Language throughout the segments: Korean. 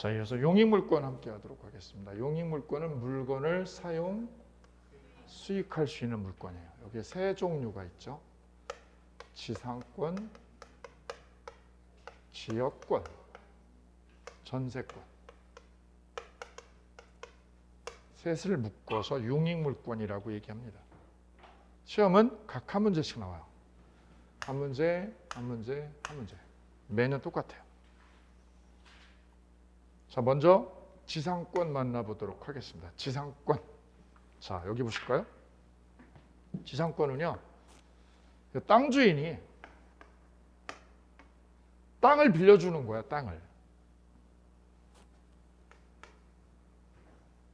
자, 이어서 용익물권 함께 하도록 하겠습니다. 용익물권은 물건을 사용, 수익할 수 있는 물건이에요. 여기에 세 종류가 있죠. 지상권, 지역권, 전세권. 셋을 묶어서 용익물권이라고 얘기합니다. 시험은 각 한 문제씩 나와요. 한 문제, 한 문제, 한 문제. 매년 똑같아요. 자, 먼저 지상권 만나보도록 하겠습니다. 지상권. 자, 여기 보실까요? 지상권은요, 땅 주인이 땅을 빌려주는 거야, 땅을.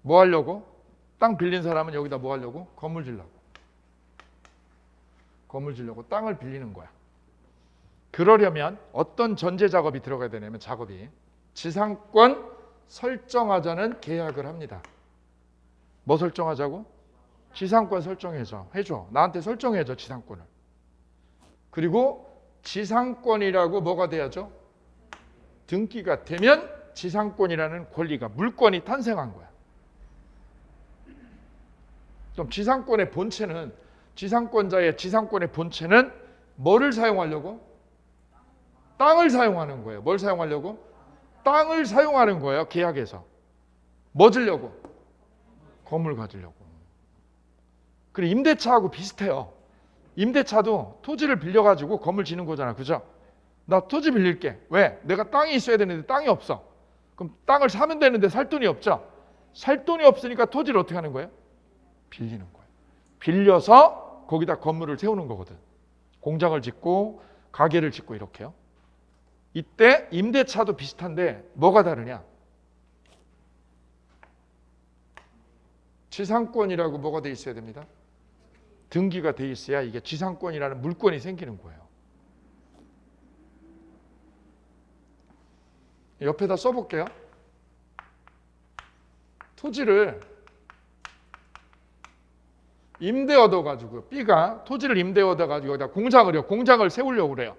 뭐 하려고? 땅 빌린 사람은 여기다 뭐 하려고? 건물 지려고. 건물 지려고 땅을 빌리는 거야. 그러려면 어떤 전제 작업이 들어가야 되냐면 작업이 지상권 설정하자는 계약을 합니다. 뭐 설정하자고? 지상권 설정해줘. 해줘. 나한테 설정해줘, 지상권을. 그리고 지상권이라고 뭐가 돼야죠? 등기가 되면 지상권이라는 권리가, 물권이 탄생한 거야. 그럼 지상권의 본체는, 지상권자의 지상권의 본체는 뭐를 사용하려고? 땅을 사용하는 거예요. 뭘 사용하려고? 땅을 사용하는 거예요. 계약에서. 뭐 지려고? 건물 가지려고. 그리고 임대차하고 비슷해요. 임대차도 토지를 빌려가지고 건물 지는 거잖아. 그죠? 나 토지 빌릴게. 왜? 내가 땅이 있어야 되는데 땅이 없어. 그럼 땅을 사면 되는데 살 돈이 없죠? 살 돈이 없으니까 토지를 어떻게 하는 거예요? 빌리는 거예요. 빌려서 거기다 건물을 세우는 거거든. 공장을 짓고 가게를 짓고 이렇게요. 이때 임대차도 비슷한데 뭐가 다르냐? 지상권이라고 뭐가 돼 있어야 됩니다. 등기가 돼 있어야 이게 지상권이라는 물권이 생기는 거예요. 옆에다 써볼게요. 토지를 임대 얻어가지고 B가 토지를 임대 얻어가지고 여기다 공장을 세우려고 그래요.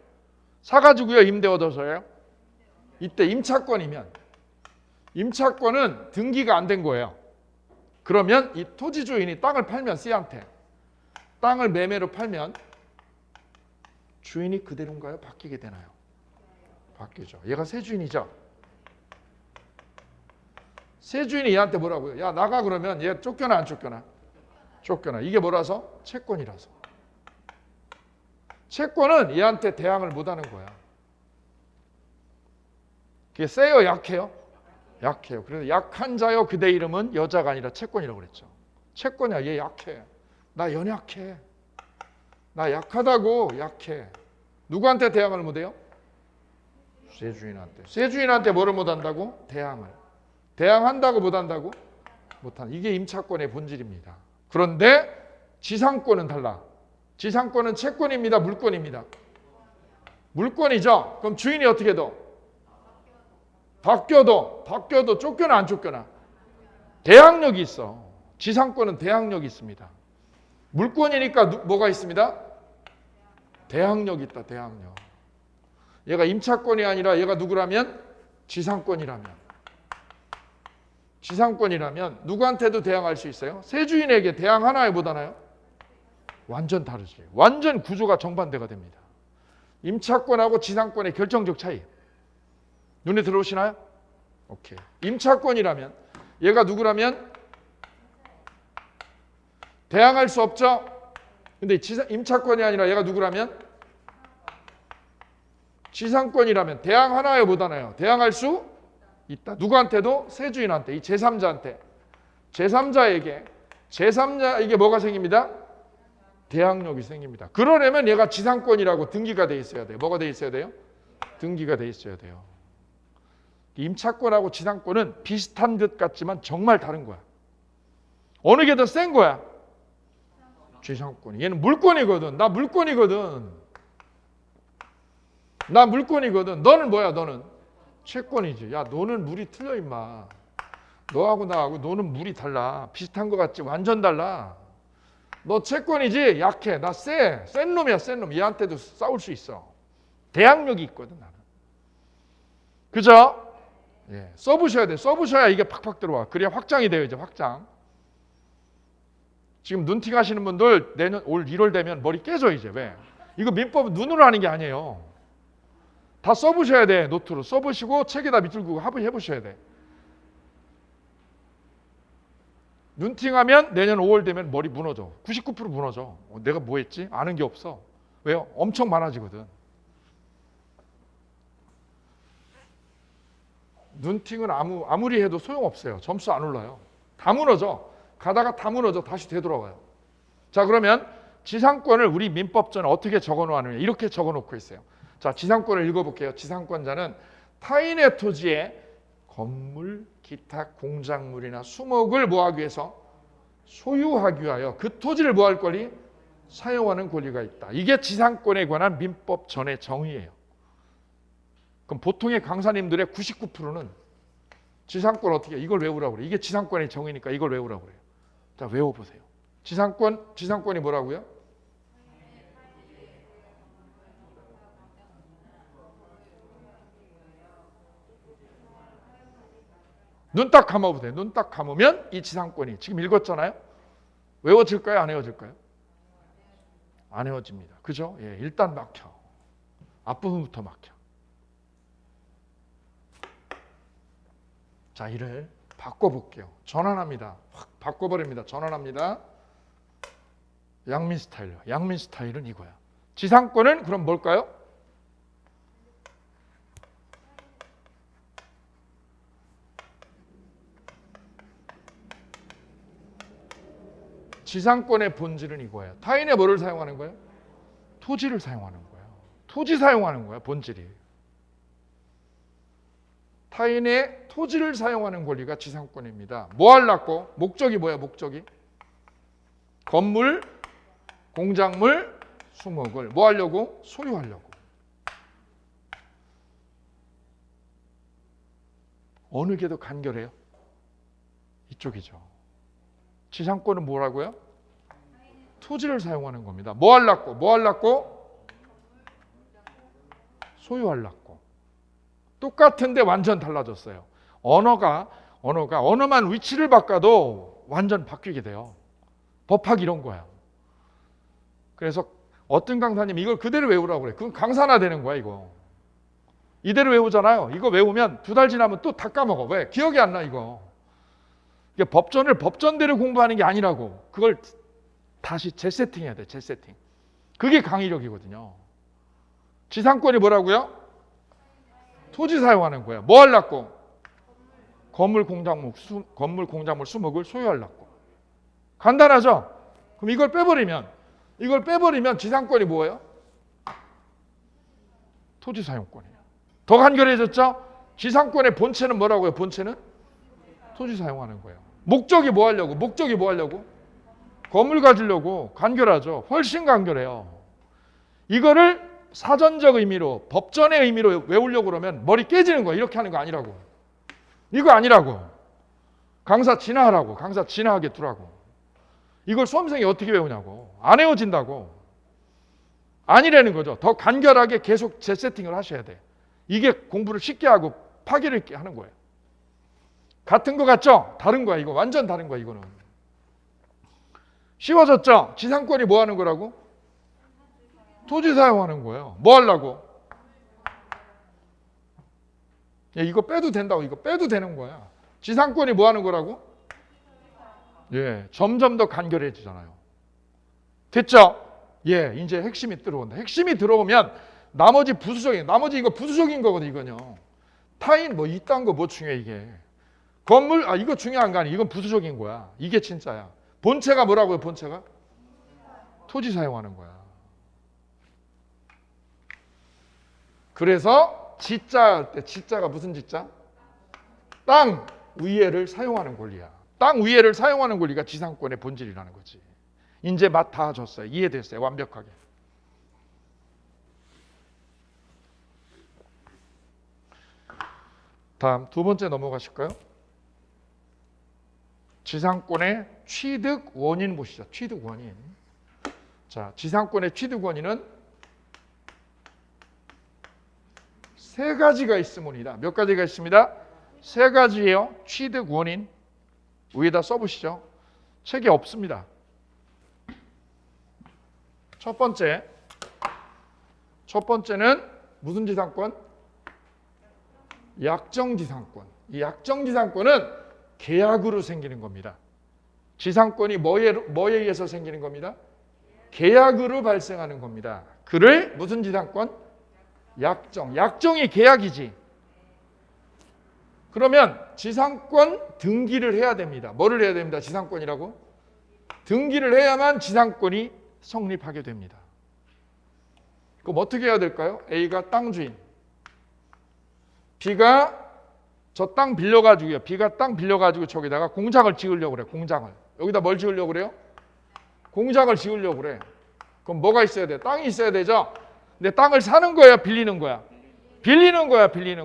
사가지고요, 임대 얻어서요. 이때 임차권이면, 임차권은 등기가 안 된 거예요. 그러면 이 토지 주인이 땅을 팔면 C한테 땅을 매매로 팔면 주인이 그대로인가요? 바뀌게 되나요? 바뀌죠. 얘가 새 주인이죠. 새 주인이 얘한테 뭐라고요? 야, 나가. 그러면 얘 쫓겨나 안 쫓겨나? 쫓겨나. 이게 뭐라서? 채권이라서. 채권은 얘한테 대항을 못하는 거야. 그게 세요, 약해요? 약해요. 그래서 약한 자여 그대 이름은 여자가 아니라 채권이라고 그랬죠. 채권이야. 얘 약해. 나 연약해. 나 약하다고. 약해. 누구한테 대항을 못해요? 새 주인한테. 새 주인한테 뭐를 못한다고? 대항을. 대항한다고 못한다고? 못한. 이게 임차권의 본질입니다. 그런데 지상권은 달라. 지상권은 채권입니다, 물권입니다? 물권이죠. 그럼 주인이 어떻게 돼? 바뀌어도 쫓겨나 안 쫓겨나? 대항력이 있어. 지상권은 대항력이 있습니다. 물권이니까 뭐가 있습니다? 대항력이 있다, 대항력. 얘가 임차권이 아니라 얘가 누구라면? 지상권이라면. 지상권이라면 누구한테도 대항할 수 있어요? 새 주인에게 대항하나요, 못하나요? 완전 다르지. 완전 구조가 정반대가 됩니다. 임차권하고 지상권의 결정적 차이. 눈에 들어오시나요? 오케이. 임차권이라면 얘가 누구라면? 대항할 수 없죠? 근데 임차권이 아니라 얘가 누구라면? 지상권이라면 대항하나요, 못하나요? 대항할 수 있다. 누구한테도? 새 주인한테, 이 제3자한테. 제3자에게 뭐가 생깁니다? 대항력이 생깁니다. 그러려면 얘가 지상권이라고 등기가 돼 있어야 돼요. 뭐가 돼 있어야 돼요? 등기가 돼 있어야 돼요. 임차권하고 지상권은 비슷한 듯 같지만 정말 다른 거야. 어느 게 더 센 거야? 지상권. 얘는 물권이거든. 나 물권이거든. 너는 뭐야, 너는? 채권이지. 야, 너는 물이 틀려, 임마. 너하고 나하고 너는 물이 달라. 비슷한 거 같지? 완전 달라. 너 채권이지? 약해. 나 센 놈이야, 센 놈. 얘한테도 싸울 수 있어. 대항력이 있거든, 나는. 그죠? 예, 써보셔야 돼. 써보셔야 이게 팍팍 들어와. 그래야 확장이 돼요. 이제 확장. 지금 눈팅 하시는 분들 내년 올 1월 되면 머리 깨져 이제. 왜? 이거 민법은 눈으로 하는 게 아니에요. 다 써보셔야 돼. 노트로 써보시고 책에다 밑줄 그고 해보셔야 돼. 눈팅하면 내년 5월 되면 머리 무너져. 99% 무너져. 내가 뭐 했지? 아는 게 없어. 왜요? 엄청 많아지거든. 눈팅은 아무리 해도 소용없어요. 점수 안 올라요. 다 무너져. 가다가 다 무너져. 다시 되돌아와요. 자, 그러면 지상권을 우리 민법전에 어떻게 적어놓느냐. 이렇게 적어놓고 있어요. 자, 지상권을 읽어볼게요. 지상권자는 타인의 토지에 건물, 기타 공작물이나 수목을 뭐하기 위해서? 소유하기 위하여 그 토지를 뭐할 권리? 사용하는 권리가 있다. 이게 지상권에 관한 민법전의 정의예요. 그럼 보통의 강사님들의 99%는 지상권 어떻게 해? 이걸 외우라고 그래. 이게 지상권의 정의니까 이걸 외우라고 그래요. 자, 외워보세요. 지상권이 뭐라고요? 눈 딱 감아보세요. 눈 딱 감으면 이 지상권이 지금 읽었잖아요. 외워질까요? 안 외워질까요? 안 외워집니다. 그죠? 예, 일단 막혀. 앞부분부터 막혀. 자, 이를 바꿔볼게요. 전환합니다. 확 바꿔버립니다. 전환합니다. 양민 스타일로. 양민 스타일은 이거야. 지상권은 그럼 뭘까요? 지상권의 본질은 이거예요. 타인의 뭐를 사용하는 거예요? 토지를 사용하는 거예요. 토지 사용하는 거예요. 본질이. 타인의 토지를 사용하는 권리가 지상권입니다. 뭐 하려고? 목적이 뭐야? 목적이? 건물, 공작물, 수목을 뭐 하려고? 소유하려고. 어느 게 더 간결해요? 이쪽이죠. 지상권은 뭐라고요? 토지를 사용하는 겁니다. 뭐 하려고? 뭐 하려고? 소유하려고. 똑같은데 완전 달라졌어요. 언어만 위치를 바꿔도 완전 바뀌게 돼요. 법학 이런 거야. 그래서 어떤 강사님 이걸 그대로 외우라고 그래. 그건 강사나 되는 거야, 이거. 이대로 외우잖아요. 이거 외우면 2달 지나면 또 다 까먹어. 왜? 기억이 안 나, 이거. 이게 법전을 법전대로 공부하는 게 아니라고. 그걸 다시 재세팅해야 돼, 재세팅. 그게 강의력이거든요. 지상권이 뭐라고요? 토지 사용하는 거예요. 뭐 하려고? 건물, 공작물, 수목을 소유하려고. 간단하죠? 그럼 이걸 빼버리면 지상권이 뭐예요? 토지 사용권이에요. 더 간결해졌죠? 지상권의 본체는 뭐라고요? 본체는? 토지 사용하는 거예요. 목적이 뭐 하려고? 건물 가지려고. 간결하죠? 훨씬 간결해요. 이거를 사전적 의미로, 법전의 의미로 외우려고 그러면 머리 깨지는 거야. 이렇게 하는 거 아니라고. 이거 아니라고. 강사 진화하라고. 강사 진화하게 두라고. 이걸 수험생이 어떻게 외우냐고. 안 외워진다고. 아니라는 거죠. 더 간결하게 계속 재세팅을 하셔야 돼. 이게 공부를 쉽게 하고 파괴를 있게 하는 거예요. 같은 거 같죠? 다른 거야. 이거 완전 다른 거야. 이거는. 쉬워졌죠? 지상권이 뭐 하는 거라고? 토지 사용하는 거예요. 뭐 하려고? 이거 빼도 된다고. 이거 빼도 되는 거야. 지상권이 뭐 하는 거라고? 예, 점점 더 간결해지잖아요. 됐죠? 예, 이제 핵심이 들어온다. 핵심이 들어오면 나머지 이거 부수적인 거거든, 이거는요. 타인 뭐 이딴 거 뭐 중요해, 이게. 건물, 이거 중요한 거 아니야. 이건 부수적인 거야. 이게 진짜야. 본체가 뭐라고요, 본체가? 토지 사용하는 거야. 그래서 지자 할 때, 지자가 무슨 지자? 땅 위에를 사용하는 권리야. 땅 위에를 사용하는 권리가 지상권의 본질이라는 거지. 이제 맛 다 줬어요. 이해됐어요, 완벽하게. 다음 두 번째 넘어가실까요? 지상권의 취득 원인 보시죠. 취득 원인. 자, 지상권의 취득 원인은 세 가지가 있으므이다. 몇 가지가 있습니다? 세 가지예요. 취득 원인. 위에다 써보시죠. 책에 없습니다. 첫 번째는 무슨 지상권? 약정지상권. 이 약정지상권은 계약으로 생기는 겁니다. 지상권이 뭐에 의해서 생기는 겁니다? 계약으로 발생하는 겁니다. 그를 무슨 지상권? 약정. 약정이 계약이지. 그러면 지상권 등기를 해야 됩니다. 뭐를 해야 됩니다? 지상권이라고? 등기를 해야만 지상권이 성립하게 됩니다. 그럼 어떻게 해야 될까요? A가 땅 주인, B가 저 땅 빌려가지고요. B가 땅 빌려가지고 저기다가 공장을 지으려고 그래. 공장을. 여기다 뭘 지으려고 그래요? 공장을 지으려고 그래. 그럼 뭐가 있어야 돼? 땅이 있어야 되죠? 근데 땅을 사는 거야? 빌리는 거야? 빌리는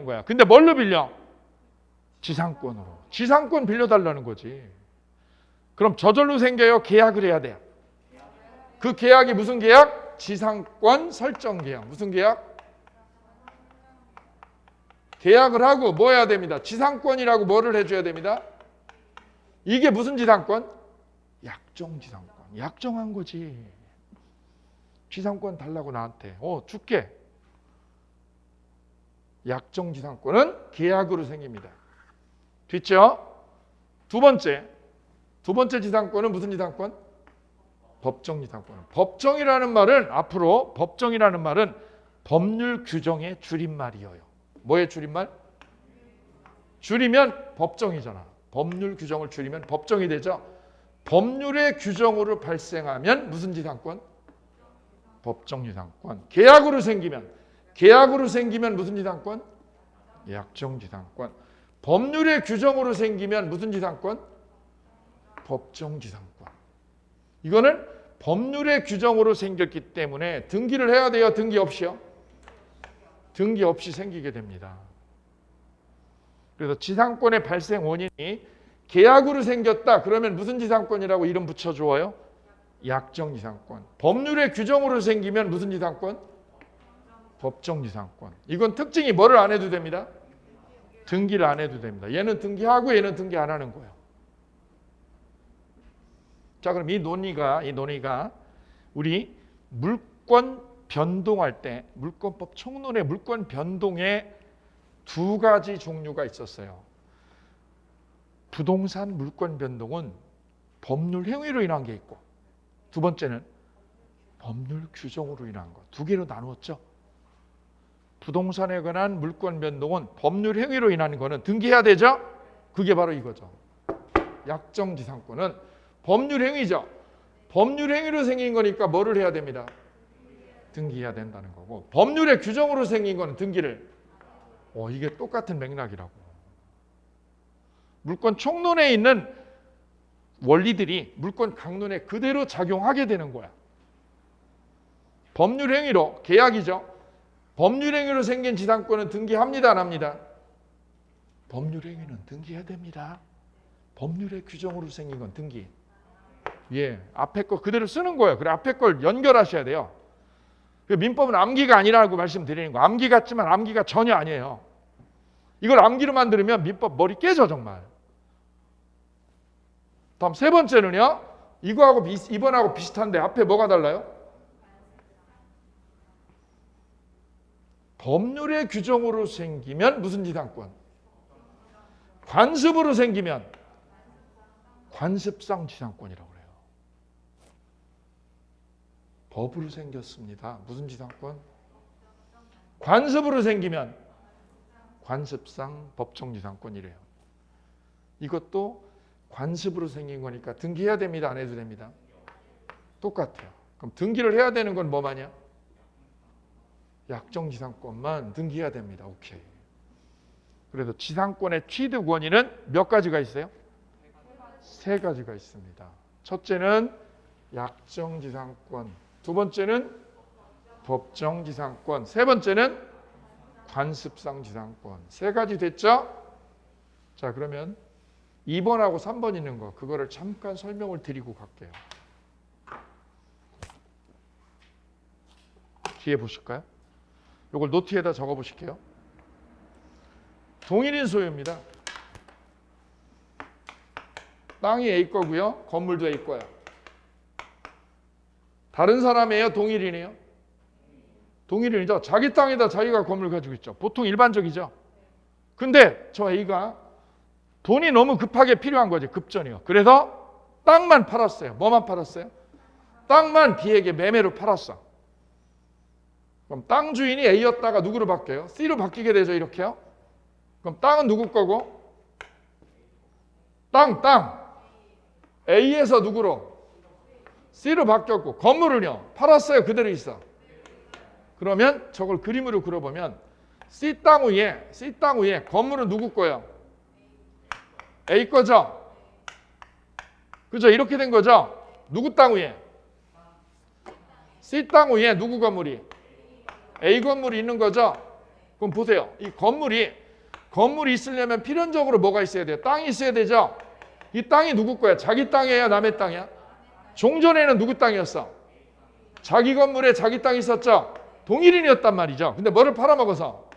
거야. 근데 뭘로 빌려? 지상권으로. 지상권 빌려달라는 거지. 그럼 저절로 생겨요? 계약을 해야 돼요? 그 계약이 무슨 계약? 지상권 설정 계약. 무슨 계약? 계약을 하고 뭐 해야 됩니다? 지상권이라고 뭐를 해줘야 됩니다? 이게 무슨 지상권? 약정지상권. 약정한 거지. 지상권 달라고 나한테. 줄게. 약정지상권은 계약으로 생깁니다. 됐죠? 두 번째 지상권은 무슨 지상권? 법정지상권. 법정이라는 말은 앞으로 법정이라는 말은 법률 규정의 줄임말이에요. 뭐의 줄임말? 줄이면 법정이잖아. 법률 규정을 줄이면 법정이 되죠. 법률의 규정으로 발생하면 무슨 지상권? 법정지상권. 계약으로 생기면 무슨 지상권? 약정지상권. 법률의 규정으로 생기면 무슨 지상권? 법정지상권. 이거는 법률의 규정으로 생겼기 때문에 등기를 해야 돼요? 등기 없이요? 등기 없이 생기게 됩니다. 그래서 지상권의 발생 원인이 계약으로 생겼다. 그러면 무슨 지상권이라고 이름 붙여줘요? 약정지상권. 법률의 규정으로 생기면 무슨 지상권? 법정지상권. 이건 특징이 뭐를 안 해도 됩니다? 등기를 안 해도 됩니다. 얘는 등기하고 얘는 등기 안 하는 거예요. 자, 그럼 이 논의가 우리 물권 변동할 때 물권법 총론의 물권 변동에 두 가지 종류가 있었어요. 부동산 물권 변동은 법률 행위로 인한 게 있고, 두 번째는 법률 규정으로 인한 것. 두 개로 나누었죠. 부동산에 관한 물권 변동은 법률 행위로 인한 거는 등기해야 되죠. 그게 바로 이거죠. 약정지상권은 법률 행위죠. 법률 행위로 생긴 거니까 뭐를 해야 됩니다? 등기해야 된다는 거고, 법률의 규정으로 생긴 거는 등기를 이게 똑같은 맥락이라고. 물권 총론에 있는 원리들이 물권 강론에 그대로 작용하게 되는 거야. 법률 행위로, 계약이죠. 법률 행위로 생긴 지상권은 등기합니다, 안 합니다? 법률 행위는 등기해야 됩니다. 법률의 규정으로 생긴 건 등기. 앞에 거 그대로 쓰는 거예요. 그래, 앞에 걸 연결하셔야 돼요. 민법은 암기가 아니라고 말씀드리는 거예요. 암기 같지만 암기가 전혀 아니에요. 이걸 암기로만 들으면 민법 머리 깨져 정말. 다음 세 번째는요. 이거하고 이번하고 비슷한데 앞에 뭐가 달라요? 법률의 규정으로 생기면 무슨 지상권? 관습으로 생기면 관습상 지상권이라고 그래요. 법으로 생겼습니다. 무슨 지상권? 관습으로 생기면 관습상 법정지상권이래요. 이것도 관습으로 생긴 거니까 등기해야 됩니다, 안 해도 됩니다? 똑같아요. 그럼 등기를 해야 되는 건 뭐마냐? 약정지상권만 등기해야 됩니다. 오케이. 그래서 지상권의 취득 원인은 몇 가지가 있어요? 세 가지가 있습니다. 첫째는 약정지상권, 두 번째는 법정지상권, 세 번째는 관습상 지상권. 세 가지 됐죠? 자, 그러면 2번하고 3번 있는 거 그거를 잠깐 설명을 드리고 갈게요. 뒤에 보실까요? 이걸 노트에다 적어 보실게요. 동일인 소유입니다. 땅이 A 거고요. 건물도 A 거야. 다른 사람이에요? 동일인이에요? 동일인이죠. 자기 땅에다 자기가 건물 가지고 있죠. 보통 일반적이죠. 근데 저 A가 돈이 너무 급하게 필요한 거지. 급전이요. 그래서 땅만 팔았어요. 뭐만 팔았어요? 땅만 B에게 매매로 팔았어. 그럼 땅 주인이 A였다가 누구로 바뀌어요? C로 바뀌게 되죠. 이렇게요. 그럼 땅은 누구 거고? 땅. A에서 누구로? C로 바뀌었고 건물을요. 팔았어요. 그대로 있어. 그러면 저걸 그림으로 그려보면 C 땅 위에 건물은 누구 거예요? A 거죠? 그죠? 이렇게 된 거죠? 누구 땅 위에? C 땅 위에 누구 건물이? A 건물이 있는 거죠? 그럼 보세요. 이 건물이 있으려면 필연적으로 뭐가 있어야 돼요? 땅이 있어야 되죠? 이 땅이 누구 거야? 자기 땅이에요? 남의 땅이야? 종전에는 누구 땅이었어? 자기 건물에 자기 땅이 있었죠? 동일인이었단 말이죠. 근데 뭐를 팔아먹어서?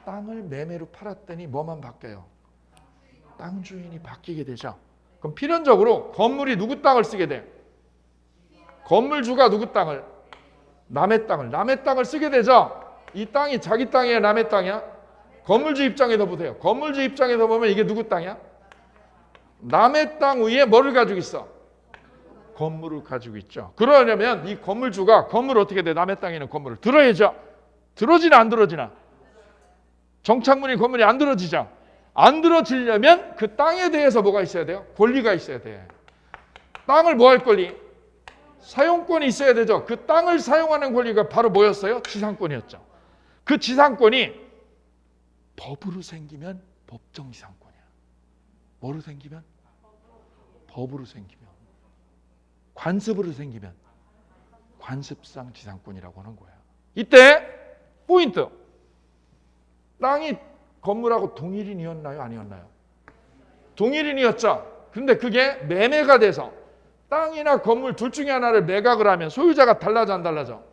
땅을 매매로 팔았더니 뭐만 바뀌어요? 땅 주인이 바뀌게 되죠. 그럼 필연적으로 건물이 누구 땅을 쓰게 돼? 건물주가 누구 땅을? 남의 땅을 쓰게 되죠. 이 땅이 자기 땅이야, 남의 땅이야? 건물주 입장에서 보세요. 건물주 입장에서 보면 이게 누구 땅이야? 남의 땅 위에 뭐를 가지고 있어? 건물을 가지고 있죠. 그러려면 이 건물주가 건물을 어떻게 돼? 남의 땅에 있는 건물을 들어야죠. 들어지나 안 들어지나? 정착문이 건물이 안 들어지죠. 안 들어지려면 그 땅에 대해서 뭐가 있어야 돼요? 권리가 있어야 돼. 땅을 뭐 할 권리? 사용권이 있어야 되죠. 그 땅을 사용하는 권리가 바로 뭐였어요? 지상권이었죠. 그 지상권이 법으로 생기면 법정 지상권이야. 뭐로 생기면? 법으로 생기면. 관습으로 생기면 관습상 지상권이라고 하는 거야. 이때 포인트. 땅이 건물하고 동일인이었나요? 아니었나요? 동일인이었죠. 근데 그게 매매가 돼서 땅이나 건물 둘 중에 하나를 매각을 하면 소유자가 달라져 안 달라져?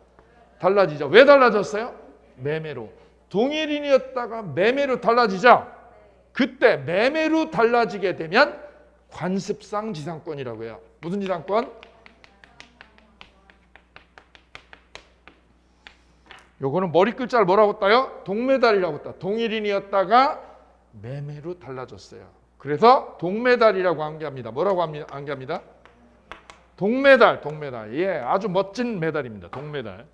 달라지죠. 왜 달라졌어요? 매매로. 동일인이었다가 매매로 달라지죠. 그때 매매로 달라지게 되면 관습상 지상권이라고 해요. 무슨 지상권? 요거는 머리 글자를 뭐라고 따요? 동메달이라고 따. 동일인이었다가 매매로 달라졌어요. 그래서 동메달이라고 암기합니다. 뭐라고 암기합니다? 동메달. 예, 아주 멋진 메달입니다. 동메달.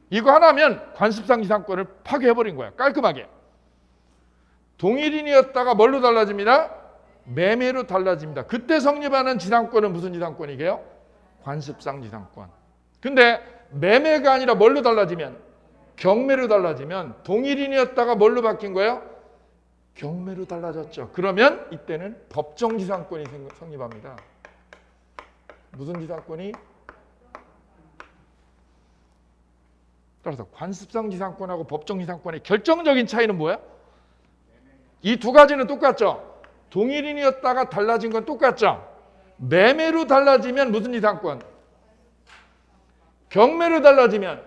이거 하나면 관습상 지상권을 파괴해버린 거야. 깔끔하게. 동일인이었다가 뭘로 달라집니다? 매매로 달라집니다. 그때 성립하는 지상권은 무슨 지상권이게요? 관습상 지상권. 근데 매매가 아니라 뭘로 달라지면? 경매로 달라지면 동일인이었다가 뭘로 바뀐 거예요? 경매로 달라졌죠. 그러면 이때는 법정 지상권이 성립합니다. 무슨 지상권이? 따라서 관습상 지상권하고 법정 지상권의 결정적인 차이는 뭐야? 이 두 가지는 똑같죠. 동일인이었다가 달라진 건 똑같죠. 매매로 달라지면 무슨 지상권? 경매로 달라지면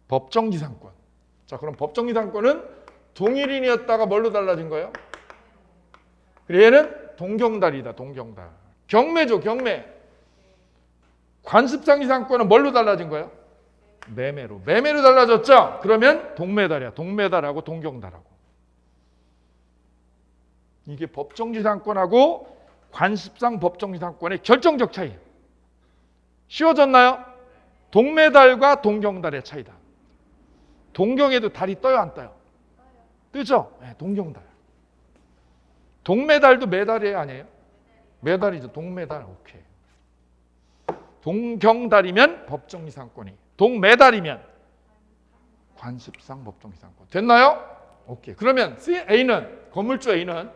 법정 지상권. 자, 그럼 법정 지상권은 동일인이었다가 뭘로 달라진 거예요? 그래, 얘는 동경달이다. 동경달. 경매죠. 경매. 관습상 지상권은 뭘로 달라진 거예요? 매매로. 매매로 달라졌죠? 그러면 동메달이야. 동메달하고 동경달하고. 이게 법정 지상권하고 관습상 법정 지상권의 결정적 차이. 쉬워졌나요? 동메달과 동경달의 차이다. 동경에도 달이 떠요, 안 떠요? 뜨죠? 네, 동경달. 동메달도 메달이에요, 아니에요? 메달이죠. 동메달. 오케이. 동경달이면 법정 지상권이, 동메달이면 관습상 법정 지상권. 됐나요? 오케이. 그러면 A는, 건물주 A는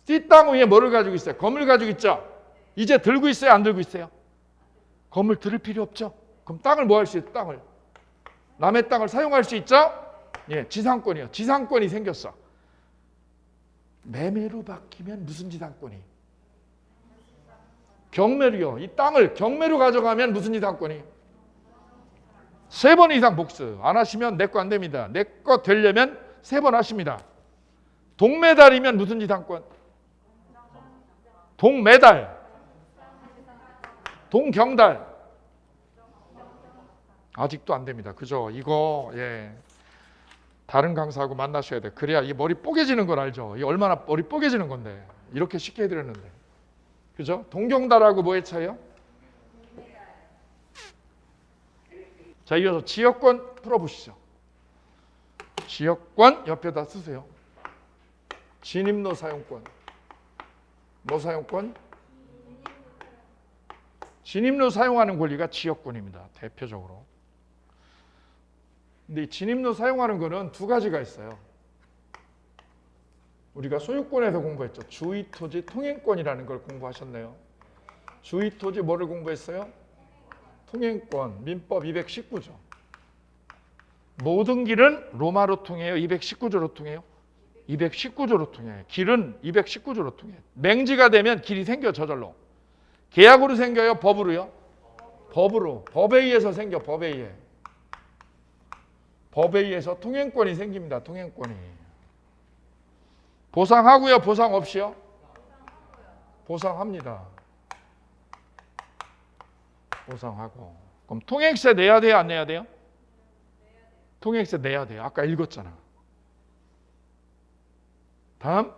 C 땅 위에 뭐를 가지고 있어요? 건물 가지고 있죠? 이제 들고 있어요, 안 들고 있어요? 건물 들을 필요 없죠? 그럼 땅을 뭐 할 수 있어요? 땅을. 남의 땅을 사용할 수 있죠? 예, 지상권이요. 지상권이 생겼어. 매매로 바뀌면 무슨 지상권이? 경매로요. 이 땅을 경매로 가져가면 무슨 지상권이? 3번 이상 복수. 안 하시면 내 거 안 됩니다. 내 거 되려면 3번 하십니다. 동메달이면 무슨 지상권? 동메달, 동경달. 아직도 안 됩니다. 그죠? 이거 다른 강사하고 만나셔야 돼. 그래야 이 머리 뽀개지는 걸 알죠? 이 얼마나 머리 뽀개지는 건데. 이렇게 쉽게 해드렸는데. 그죠? 동경달하고 뭐의 차이요? 자, 이어서 지역권 풀어보시죠. 지역권 옆에다 쓰세요. 진입로 사용권. 뭐 사용권? 진입로 사용하는 권리가 지역권입니다. 대표적으로. 근데 이 진입로 사용하는 거는 두 가지가 있어요. 우리가 소유권에서 공부했죠. 주의토지 통행권이라는 걸 공부하셨네요. 주의토지 뭐를 공부했어요? 통행권, 민법 219조. 모든 길은 로마로 통해요? 219조로 통해요? 219조로 통해요. 길은 219조로 통해요. 맹지가 되면 길이 생겨 저절로. 계약으로 생겨요? 법으로요? 법으로. 법에 의해서 생겨. 법에 의해. 법에 의해서 통행권이 생깁니다. 통행권이. 보상하고요? 보상 없이요? 보상합니다. 보상하고. 그럼 통행세 내야 돼요? 안 내야 돼요? 통행세 내야 돼요. 아까 읽었잖아. 다음.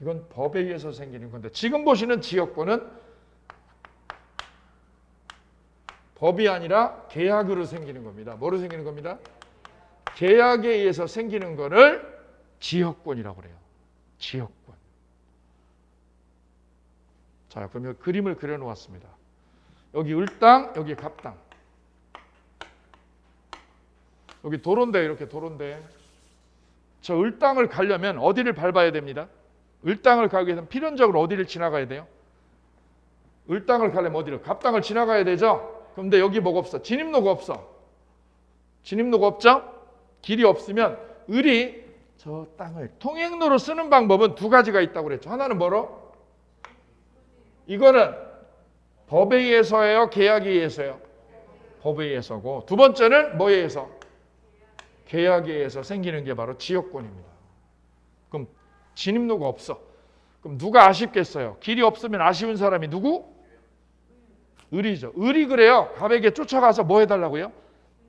이건 법에 의해서 생기는 건데 지금 보시는 지역권은 법이 아니라 계약으로 생기는 겁니다. 뭐로 생기는 겁니다? 계약에 의해서 생기는 거를 지역권이라고 그래요. 지역권. 자, 그럼 여기 그림을 그려놓았습니다. 여기 을땅, 여기 갑땅. 여기 도로인데 이렇게 도로인데 저 을땅을 가려면 어디를 밟아야 됩니다? 을땅을 가기 위해서는 필연적으로 어디를 지나가야 돼요? 을땅을 가려면 어디를? 갑땅을 지나가야 되죠? 그런데 여기 뭐가 없어? 진입로가 없어. 진입로가 없죠? 길이 없으면 을이 저 땅을 통행로로 쓰는 방법은 두 가지가 있다고 그랬죠. 하나는 뭐로? 이거는 법에 의해서예요? 계약에 의해서요? 법에 의해서고 두 번째는 뭐에 의해서? 계약에 의해서 생기는 게 바로 지역권입니다. 그럼 진입로가 없어. 그럼 누가 아쉽겠어요? 길이 없으면 아쉬운 사람이 누구? 을이죠. 을이 그래요. 갑에게 쫓아가서 뭐 해달라고요?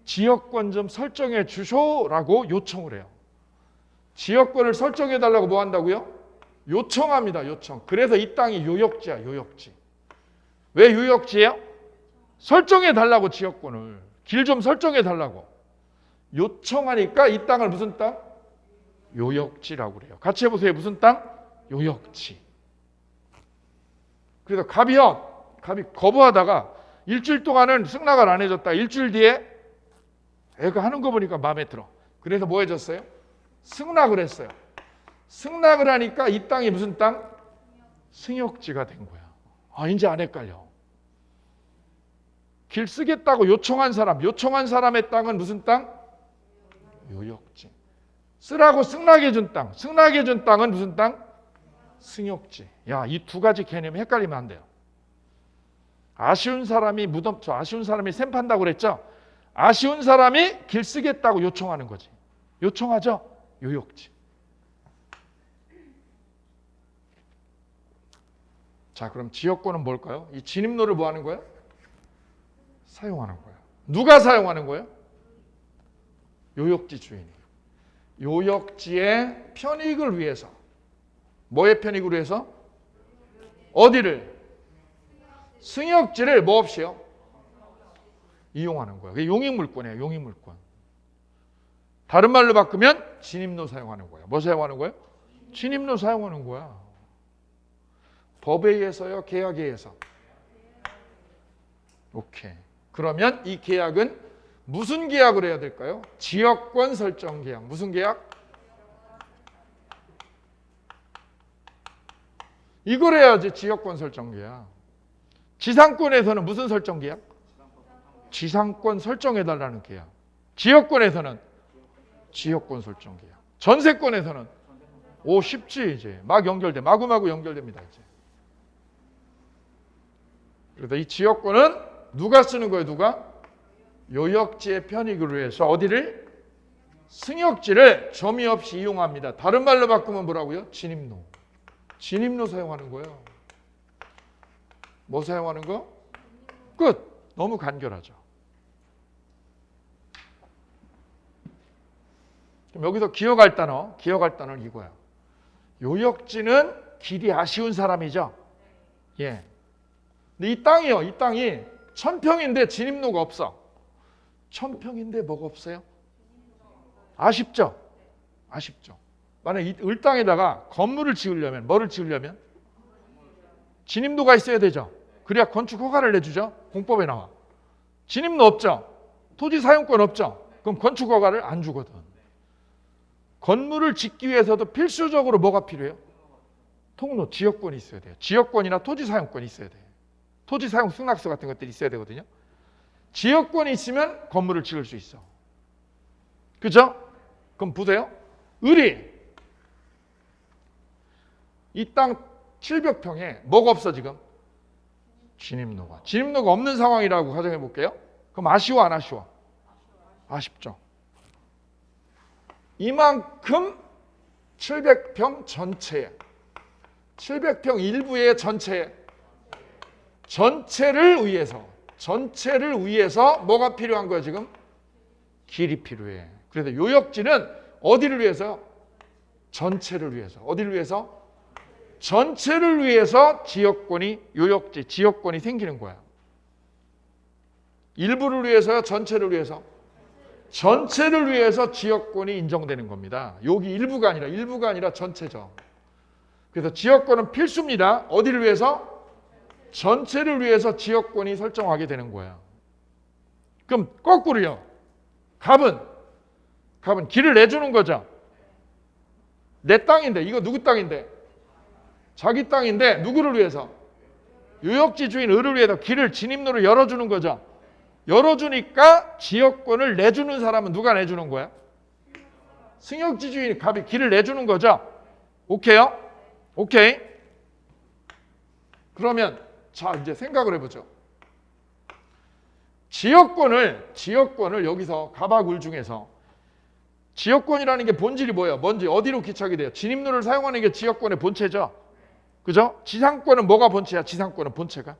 지역권 좀 설정해 주쇼라고 요청을 해요. 지역권을 설정해 달라고 뭐 한다고요? 요청합니다. 요청. 그래서 이 땅이 요역지야. 요역지. 왜 요역지예요? 설정해 달라고 지역권을. 길 좀 설정해 달라고. 요청하니까 이 땅을 무슨 땅? 요역지라고 그래요. 같이 해보세요. 무슨 땅? 요역지. 그래서 갑이 거부하다가 일주일 동안은 승낙을 안 해줬다. 일주일 뒤에 애가 하는 거 보니까 마음에 들어. 그래서 뭐 해줬어요? 승낙을 했어요. 승낙을 하니까 이 땅이 무슨 땅? 승역지가 된 거야. 아, 이제 안 헷갈려. 길 쓰겠다고 요청한 사람의 땅은 무슨 땅? 요역지. 쓰라고 승낙해준 땅. 승낙해준 땅은 무슨 땅? 승역지. 야, 이 두 가지 개념이 헷갈리면 안 돼요. 아쉬운 사람이 아쉬운 사람이 샘 판다고 그랬죠? 아쉬운 사람이 길 쓰겠다고 요청하는 거지. 요청하죠? 요역지. 자, 그럼 지역권은 뭘까요? 이 진입로를 뭐 하는 거예요? 사용하는 거예요. 누가 사용하는 거예요? 요역지 주인이. 요역지의 편익을 위해서. 뭐의 편익을 위해서? 어디를? 승역지를 뭐 없이요? 이용하는 거예요. 그게 용익물권이에요. 용익물권. 다른 말로 바꾸면 진입로 사용하는 거예요. 뭐 사용하는 거예요? 진입로 사용하는 거야. 법에 의해서요? 계약에 의해서? 오케이. 그러면 이 계약은 무슨 계약을 해야 될까요? 지역권 설정 계약. 무슨 계약? 이걸 해야지. 지역권 설정 계약. 지상권에서는 무슨 설정 계약? 지상권 설정해달라는 계약. 지역권에서는 지역권 설정 계약. 전세권에서는 쉽지 이제. 마구마구 연결됩니다 이제. 그래서 이 지역권은 누가 쓰는 거예요? 누가? 요역지의 편익을 위해서 어디를? 승역지를 점이 없이 이용합니다. 다른 말로 바꾸면 뭐라고요? 진입로. 진입로 사용하는 거예요. 뭐 사용하는 거? 끝. 너무 간결하죠. 그럼 여기서 기억할 단어는 이거야. 요역지는 길이 아쉬운 사람이죠. 예. 근데 이 땅이 1000평인데 진입로가 없어. 1000평인데 뭐가 없어요? 아쉽죠? 아쉽죠. 만약 이 을땅에다가 건물을 지으려면 뭐를 지으려면? 진입로가 있어야 되죠. 그래야 건축 허가를 내주죠. 공법에 나와. 진입로 없죠. 토지 사용권 없죠. 그럼 건축 허가를 안 주거든. 건물을 짓기 위해서도 필수적으로 뭐가 필요해요? 통로, 지역권이 있어야 돼요. 지역권이나 토지 사용권이 있어야 돼요. 토지 사용 승낙서 같은 것들이 있어야 되거든요. 지역권이 있으면 건물을 지을 수 있어. 그죠? 그럼 보세요. 을이 이 땅 700평에 뭐가 없어 지금? 진입로가 없는 상황이라고 가정해 볼게요. 그럼 아쉬워 안 아쉬워? 아쉽죠. 이만큼 700평 전체에 700평 일부의 전체를 위해서 뭐가 필요한 거야 지금? 길이 필요해. 그래서 요역지는 어디를 위해서요? 전체를 위해서. 어디를 위해서? 전체를 위해서 요역지, 지역권이 생기는 거야. 일부를 위해서요? 전체를 위해서? 전체를 위해서 지역권이 인정되는 겁니다. 여기 일부가 아니라 전체죠. 그래서 지역권은 필수입니다. 어디를 위해서? 전체를 위해서 지역권이 설정하게 되는 거예요. 그럼 거꾸로요. 갑은 길을 내주는 거죠. 내 땅인데, 이거 누구 땅인데? 자기 땅인데 누구를 위해서? 요역지 주인 을을 위해서 길을 진입로를 열어주는 거죠. 열어주니까 지역권을 내주는 사람은 누가 내주는 거야? 승역지 주인 갑이 길을 내주는 거죠. 오케이요? 오케이. 그러면 자 이제 생각을 해보죠. 지역권을 여기서 갑하고 을 중에서 지역권이라는 게 본질이 뭐예요? 뭔지 어디로 기착이 돼요? 진입로를 사용하는 게 지역권의 본체죠. 그죠? 지상권은 뭐가 본체야? 지상권은 본체가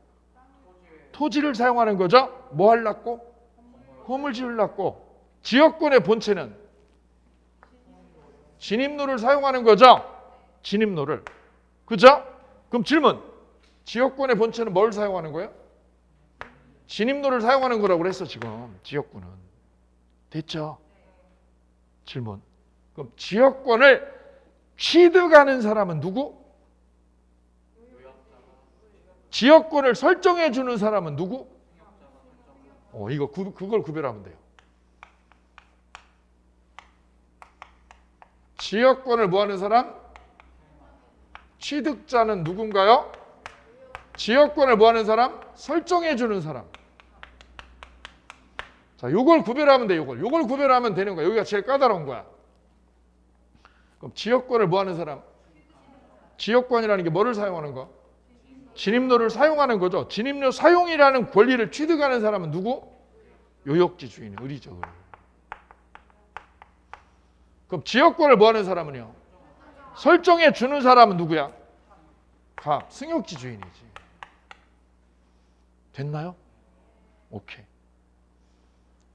토지를 사용하는 거죠. 뭐 하려고? 건물 지으려고. 지역권의 본체는 진입로를 사용하는 거죠. 진입로를. 그죠? 그럼 질문. 지역권의 본체는 뭘 사용하는 거예요? 진입로를 사용하는 거라고 그랬어 지금. 지역권은. 됐죠? 질문. 그럼 지역권을 취득하는 사람은 누구? 지역권을 설정해 주는 사람은 누구? 그걸 구별하면 돼요. 지역권을 뭐 하는 사람? 취득자는 누군가요? 지역권을 뭐 하는 사람? 설정해 주는 사람. 자, 요걸 구별하면 돼. 요걸 구별하면 되는 거야. 여기가 제일 까다로운 거야. 그럼 지역권을 뭐 하는 사람? 지역권이라는 게 뭐를 사용하는 거? 진입로를 사용하는 거죠. 진입로 사용이라는 권리를 취득하는 사람은 누구? 요역지 주인, 을이죠. 그럼 지역권을 뭐 하는 사람은요? 설정해 주는 사람은 누구야? 갑, 승역지 주인이지. 됐나요? 오케이.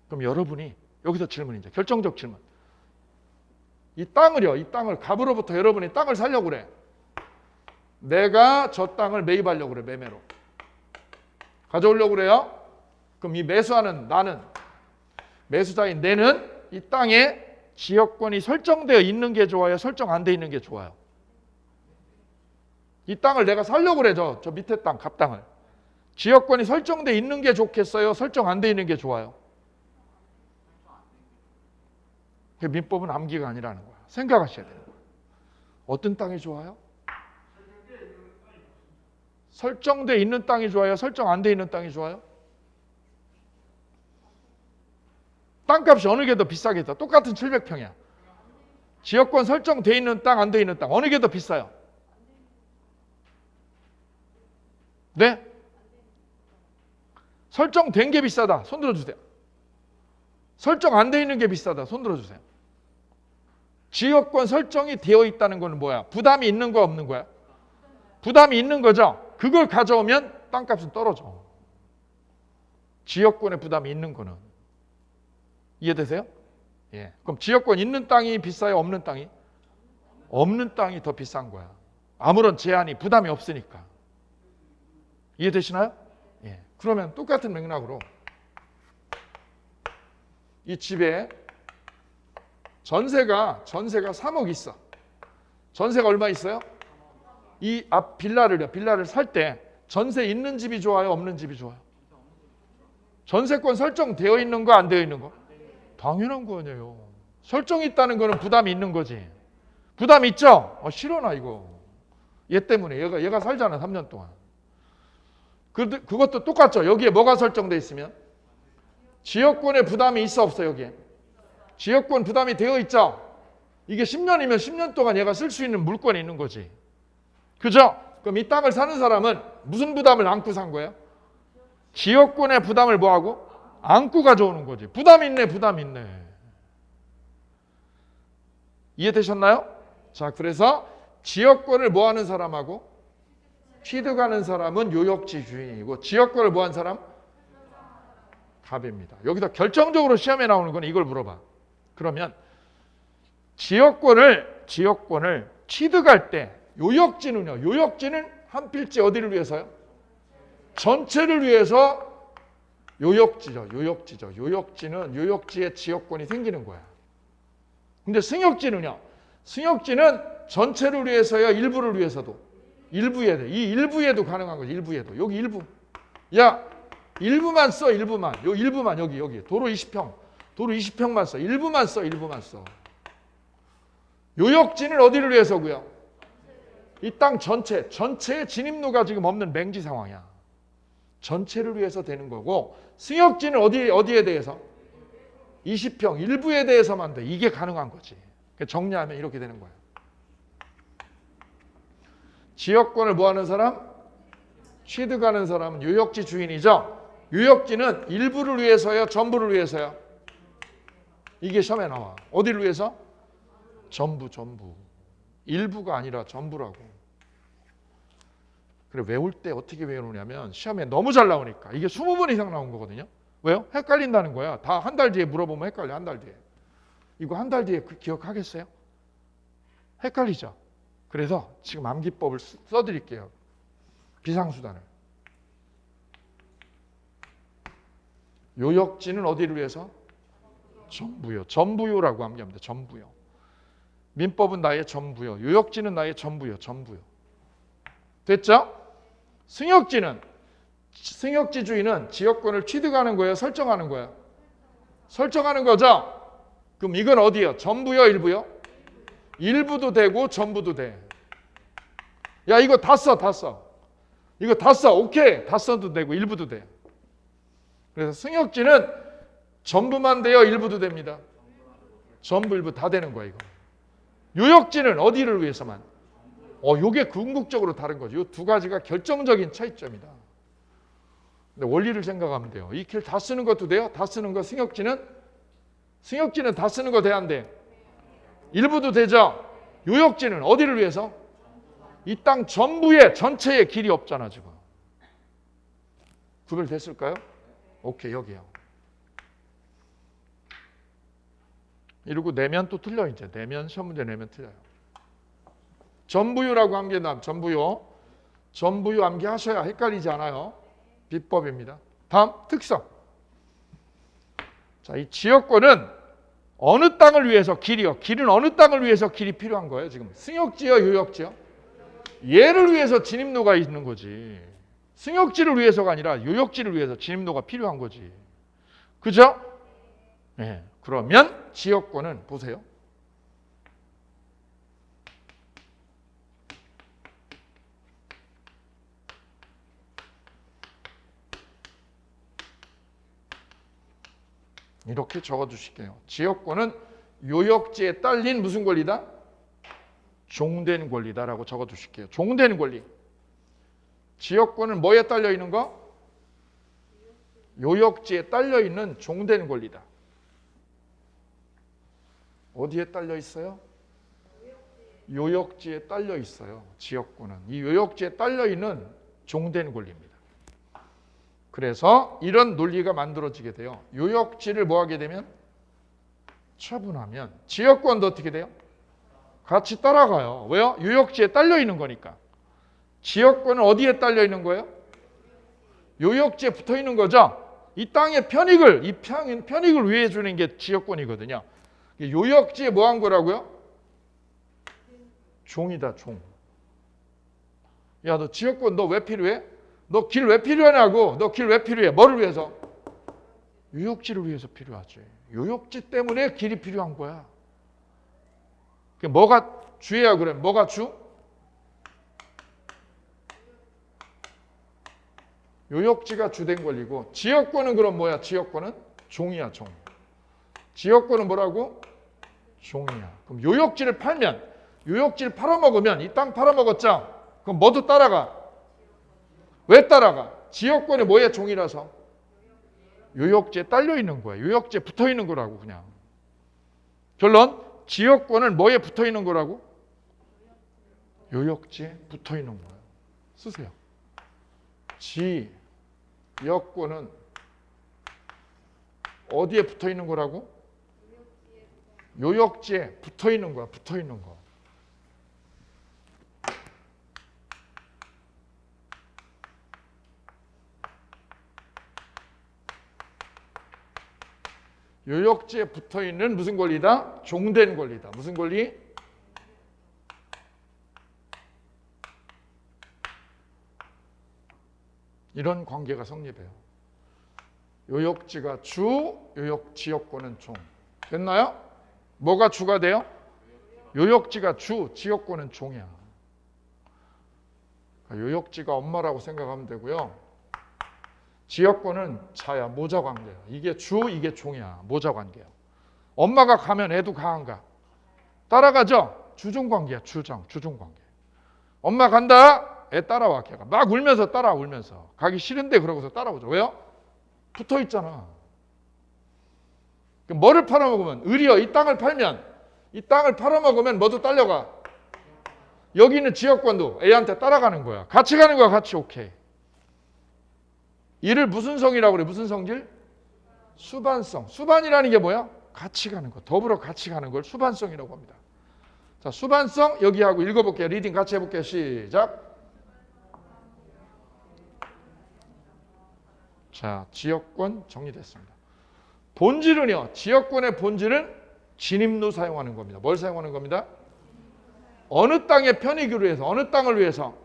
그럼 여러분이 여기서 질문이죠. 결정적 질문. 이 땅을 갑으로부터 여러분이 땅을 사려고 그래. 내가 저 땅을 매입하려고 그래. 매매로 가져오려고 그래요. 그럼 이 매수하는 나는, 매수자인 내는 이 땅에 지역권이 설정되어 있는 게 좋아요? 설정 안 돼 있는 게 좋아요? 이 땅을 내가 사려고 그래. 저 밑에 땅, 갑 땅을. 지역권이 설정되어 있는 게 좋겠어요? 설정 안 돼 있는 게 좋아요? 민법은 암기가 아니라는 거야. 생각하셔야 돼요. 어떤 땅이 좋아요? 설정되어 있는 땅이 좋아요? 설정 안 돼 있는 땅이 좋아요? 땅값이 어느 게 더 비싸겠다. 똑같은 700평이야. 지역권 설정되어 있는 땅, 안 돼 있는 땅 어느 게 더 비싸요? 네? 설정된 게 비싸다. 손 들어주세요. 설정 안 돼 있는 게 비싸다. 손 들어주세요. 지역권 설정이 되어 있다는 건 뭐야? 부담이 있는 거야 없는 거야? 부담이 있는 거죠. 그걸 가져오면 땅값은 떨어져. 지역권의 부담이 있는 거는. 이해되세요? 예. 그럼 지역권 있는 땅이 비싸요? 없는 땅이? 없는 땅이 더 비싼 거야. 아무런 제한이 부담이 없으니까. 이해되시나요? 예. 그러면 똑같은 맥락으로 이 집에 전세가 3억 있어. 전세가 얼마 있어요? 이 앞 빌라를 살 때 전세 있는 집이 좋아요? 없는 집이 좋아요? 전세권 설정되어 있는 거 안 되어 있는 거? 당연한 거 아니에요. 설정이 있다는 거는 부담이 있는 거지. 부담 있죠? 싫어 나 이거. 얘 때문에 얘가 살잖아 3년 동안. 그것도 똑같죠. 여기에 뭐가 설정돼 있으면 지역권에 부담이 있어 없어 여기에? 지역권 부담이 되어 있죠. 이게 10년이면 10년 동안 얘가 쓸 수 있는 물건이 있는 거지. 그죠? 그럼 이 땅을 사는 사람은 무슨 부담을 안고 산 거예요? 지역권의 부담을 뭐하고? 안고 가져오는 거지. 부담 있네. 이해되셨나요? 자, 그래서 지역권을 뭐하는 사람하고 취득하는 사람은 요역지 주인이고 지역권을 뭐하는 사람? 갑입니다. 여기서 결정적으로 시험에 나오는 건 이걸 물어봐. 그러면 지역권을 취득할 때 요역지는요. 요역지는 한 필지 어디를 위해서요? 전체를 위해서 요역지죠. 요역지는 요역지에 지역권이 생기는 거야. 근데 승역지는요. 승역지는 전체를 위해서요. 일부를 위해서도. 일부에 돼. 이 일부에도 가능한 거지. 일부에도. 여기 일부. 야, 일부만 써. 일부만. 여기. 도로 20평. 도로 20평만 써. 일부만 써. 요역지는 어디를 위해서고요? 이 땅 전체의 진입로가 지금 없는 맹지 상황이야. 전체를 위해서 되는 거고 승역지는 어디에 대해서? 20평 일부에 대해서만 돼. 이게 가능한 거지. 정리하면 이렇게 되는 거야. 지역권을 뭐하는 사람? 취득하는 사람은 요역지 주인이죠. 요역지는 일부를 위해서요? 전부를 위해서요? 이게 시험에 나와. 어디를 위해서? 전부. 일부가 아니라 전부라고. 그래 외울 때 어떻게 외우냐면 시험에 너무 잘 나오니까 이게 20번 이상 나온 거거든요. 왜요? 헷갈린다는 거야. 다 한 달 뒤에 물어보면 헷갈려. 한 달 뒤에. 이거 한 달 뒤에 기억하겠어요? 헷갈리죠? 그래서 지금 암기법을 써드릴게요. 비상수단을. 요역지는 어디를 위해서? 전부요. 전부요라고 암기합니다. 전부요. 민법은 나의 전부요. 요역지는 나의 전부요. 됐죠? 승역지주의는 지역권을 취득하는 거예요? 설정하는 거예요? 설정하는 거죠? 그럼 이건 어디요? 전부요? 일부요? 일부도 되고 전부도 돼. 야 이거 다 써. 이거 다 써. 오케이. 다 써도 되고 일부도 돼. 그래서 승역지는 전부만 돼요? 일부도 됩니다. 전부 일부 다 되는 거야 이거. 요역지는 어디를 위해서만? 요게 궁극적으로 다른 거죠. 이 두 가지가 결정적인 차이점이다. 근데 원리를 생각하면 돼요. 이 길 다 쓰는 것도 돼요? 다 쓰는 거 승역지는 다 쓰는 거 돼 안 돼? 일부도 되죠? 요역지는 어디를 위해서? 이 땅 전부의 전체에 길이 없잖아 지금. 구별됐을까요? 오케이 여기요. 이러고 내면 또 틀려 이제. 내면 시험 문제 내면 틀려요. 전부유라고 한 게 전부유 암기하셔야 헷갈리지 않아요. 비법입니다. 다음 특성. 자, 이 지역권은 어느 땅을 위해서 길이요. 길은 어느 땅을 위해서 길이 필요한 거예요. 지금 승역지요, 요역지요? 얘를 위해서 진입로가 있는 거지. 승역지를 위해서가 아니라 요역지를 위해서 진입로가 필요한 거지. 그죠? 네. 그러면 지역권은 보세요. 이렇게 적어주실게요. 지역권은 요역지에 딸린 무슨 권리다? 종된 권리다라고 적어주실게요. 종된 권리. 지역권은 뭐에 딸려 있는 거? 요역지에 딸려 있는 종된 권리다. 어디에 딸려 있어요? 요역지에 딸려 있어요. 지역권은. 이 요역지에 딸려 있는 종된 권리입니다. 그래서 이런 논리가 만들어지게 돼요. 요역지를 뭐 하게 되면 처분하면 지역권도 어떻게 돼요? 같이 따라가요. 왜요? 요역지에 딸려 있는 거니까. 지역권은 어디에 딸려 있는 거예요? 요역지에 붙어 있는 거죠. 이 땅의 편익을, 이 편익을 위해 주는 게 지역권이거든요. 요역지에 뭐 한 거라고요? 종이다, 종. 야, 너 지역권 너 왜 필요해? 너 길 왜 필요하냐고. 너 길 왜 필요해? 뭐를 위해서? 요역지를 위해서 필요하지. 요역지 때문에 길이 필요한 거야. 뭐가 주예요, 그래? 뭐가 주? 요역지가 주된 권리고, 지역권은 그럼 뭐야? 지역권은 종이야, 종. 지역권은 뭐라고? 종이야. 그럼 요역지를 팔면, 요역지를 팔아먹으면, 이 땅 팔아먹었죠? 그럼 뭐도 따라가? 왜 따라가? 지역권이 뭐야? 종이라서. 요역지에 딸려 있는 거야. 요역지에 붙어 있는 거라고, 그냥. 결론, 지역권은 뭐에 붙어 있는 거라고? 요역지에 붙어 있는 거예요. 쓰세요. 지역권은 어디에 붙어 있는 거라고? 요역지에 붙어 있는 거야. 붙어 있는 거. 요역지에 붙어 있는 무슨 권리다? 종된 권리다. 무슨 권리? 이런 관계가 성립해요. 요역지가 주, 지역권은 종. 됐나요? 뭐가 주가 돼요? 요역지가 주, 지역권은 종이야. 요역지가 엄마라고 생각하면 되고요. 지역권은 자야, 모자 관계야. 이게 주, 이게 종이야. 모자 관계야. 엄마가 가면 애도 가, 안 가? 따라가죠? 주종 관계야, 주종 관계. 엄마 간다? 애 따라와, 걔가. 막 울면서 따라와, 울면서. 가기 싫은데 그러고서 따라오죠. 왜요? 붙어 있잖아. 뭐를 팔아먹으면? 의리여, 이 땅을 팔면, 이 땅을 팔아먹으면 뭐도 딸려가? 여기 있는 지역권도 애한테 따라가는 거야. 같이 가는 거야, 같이. 오케이. 이를 무슨 성이라고 그래? 무슨 성질? 수반성. 수반이라는 게 뭐야? 같이 가는 거. 더불어 같이 가는 걸 수반성이라고 합니다. 자, 수반성 여기 하고 읽어볼게요. 리딩 같이 해볼게요. 시작. 자, 지역권 정리됐습니다. 본질은요. 지역권의 본질은 진입로 사용하는 겁니다. 뭘 사용하는 겁니다? 어느 땅의 편익을 위해서, 어느 땅을 위해서?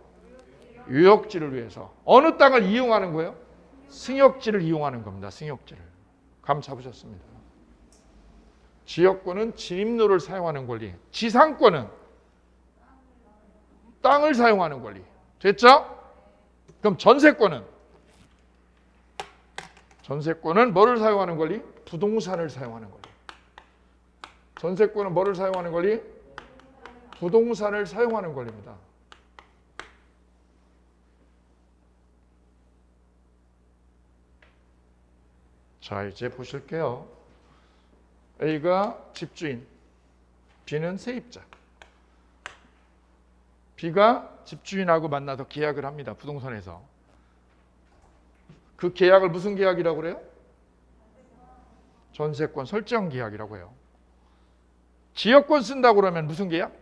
요역지를 위해서. 어느 땅을 이용하는 거예요? 승역지를 이용하는 겁니다. 승역지를. 감 잡으셨습니다. 지역권은 진입로를 사용하는 권리. 지상권은 땅을 사용하는 권리. 됐죠? 그럼 전세권은 뭐를 사용하는 권리? 부동산을 사용하는 권리. 전세권은 뭐를 사용하는 권리? 부동산을 사용하는 권리입니다. 자, 이제 보실게요. A가 집주인, B는 세입자. B가 집주인하고 만나서 계약을 합니다. 부동산에서. 그 계약을 무슨 계약이라고 그래요? 전세권 설정 계약이라고 해요. 지역권 쓴다고 그러면 무슨 계약?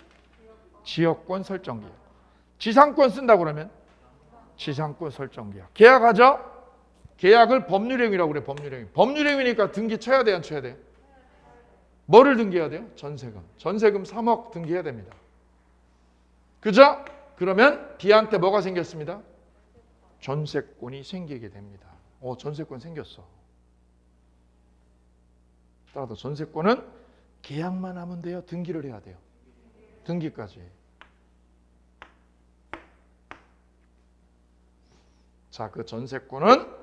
지역권 설정 계약. 지상권 쓴다고 그러면 지상권 설정 계약. 계약하죠? 계약을 법률행위라고 그래. 법률행위니까 등기 쳐야 돼, 안 쳐야 돼? 뭐를 등기해야 돼요? 전세금. 전세금 3억 등기해야 됩니다. 그죠? 그러면 B한테 뭐가 생겼습니다? 전세권이 생기게 됩니다. 전세권 생겼어. 따라서 전세권은 계약만 하면 돼요? 등기를 해야 돼요? 등기까지. 자, 그 전세권은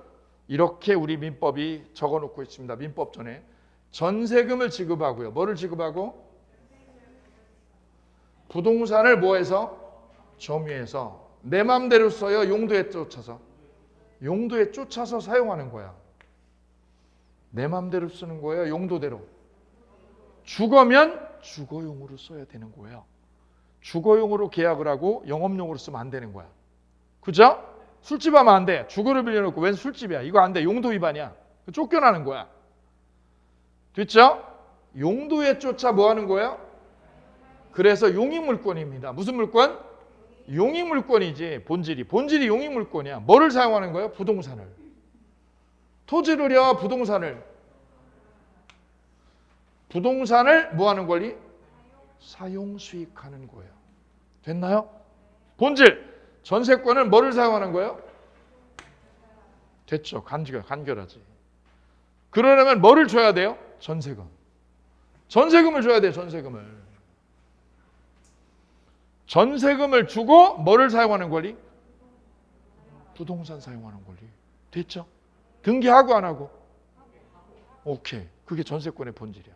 이렇게 우리 민법이 적어놓고 있습니다. 민법전에 전세금을 지급하고요. 뭐를 지급하고? 부동산을 뭐해서? 점유해서 내 맘대로 써요? 용도에 쫓아서? 용도에 쫓아서 사용하는 거야. 내 맘대로 쓰는 거예요? 용도대로? 주거면 주거용으로 써야 되는 거예요. 주거용으로 계약을 하고 영업용으로 쓰면 안 되는 거야. 그죠? 술집 하면 안 돼. 주거를 빌려놓고 웬 술집이야. 이거 안 돼. 용도 위반이야. 쫓겨나는 거야. 됐죠? 용도에 쫓아 뭐 하는 거예요? 그래서 용익물권입니다. 무슨 물권? 용익물권이지. 본질이 용익물권이야. 뭐를 사용하는 거예요? 부동산을. 토지를요, 부동산을 뭐 하는 권리? 사용 수익하는 거예요. 됐나요? 본질. 전세권은 뭐를 사용하는 거예요? 됐죠. 간결하지. 그러려면 뭐를 줘야 돼요? 전세금. 전세금을 줘야 돼요. 전세금을 주고 뭐를 사용하는 권리? 부동산 사용하는 권리. 됐죠? 등기하고 안 하고? 오케이. 그게 전세권의 본질이야.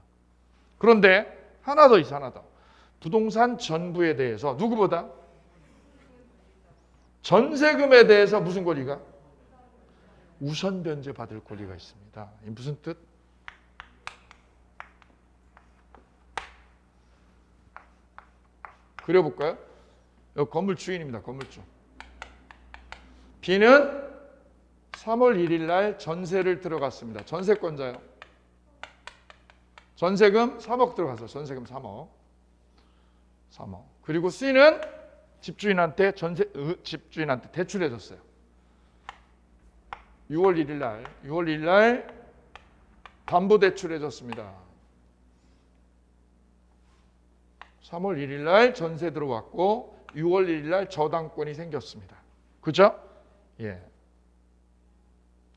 그런데 하나 더 있어. 부동산 전부에 대해서 누구보다? 전세금에 대해서 무슨 권리가? 우선 변제 받을 권리가 있습니다. 이 무슨 뜻? 그려볼까요? 여기 건물 주인입니다. 건물주. B는 3월 1일 날 전세를 들어갔습니다. 전세권자요. 전세금 3억 들어갔어요. 전세금 3억. 그리고 C는 집주인한테 대출해 줬어요. 6월 1일 날 담보 대출해 줬습니다. 3월 1일 날 전세 들어왔고 6월 1일 날 저당권이 생겼습니다. 그죠? 예.